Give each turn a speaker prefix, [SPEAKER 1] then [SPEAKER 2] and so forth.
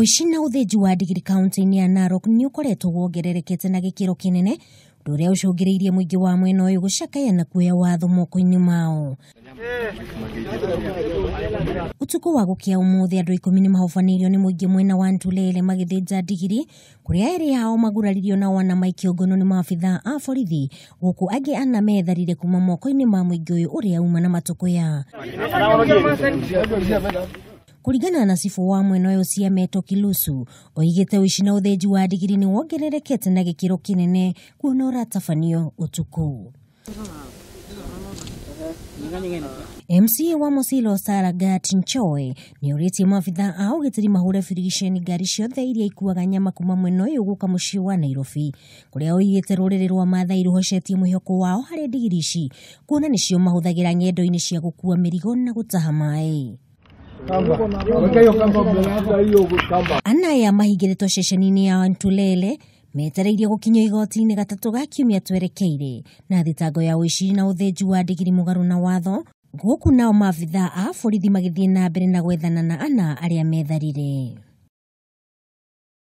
[SPEAKER 1] Aici na uthinji wa ndigiri kaunti-ini ya Narok ni ukoretwo wongererekete na gikiro kinene uria ucungiriirie muingi wa mwena uyu gucakaya na kuoya watho moko-ini mao. Utuku wa gukia umuthi andu Ikumi ni mahobaniirio ni muingi mwena wa Ntulele magithinja ndigiri kuria eri hao maguraririo na wana maikio ngono ni maabithaa a borithi guku angi ana metharire kuma moko-ini ma muingi uyu uria uma na matukuya. Kuringana na cibu wa mwena uyu Ciameto Kilusu oigite Aici na uthinji wa ndigiri ni wongererekete na gikiro kinene kuona uratabanio utuku. MCA wa Musilo Saragat Nchoe ni uritie maabithaa ao gitiri mahure firigisheni ngari ciothe iria ikuaga nyama kuma mwena uyu guka mucii wa Nairobi kuria oigite ruriri rwa Maathai ruhocetie mwihoko wao hari ndigiri ici kuona nicio mahuthagira ng'endo-ini cia gukua mirigo na gutaha mai. Anaya mahigiritwo ceceni-ini ya Ntulele metereirie gukinya igoti-ini gatatu ga kiumia twerekeire na thitango ya Aici na uthinji wa ndigiri mugaru na watho guku nao maabithaa a borithi magithie na mbere na gwethana na ana aria metharire.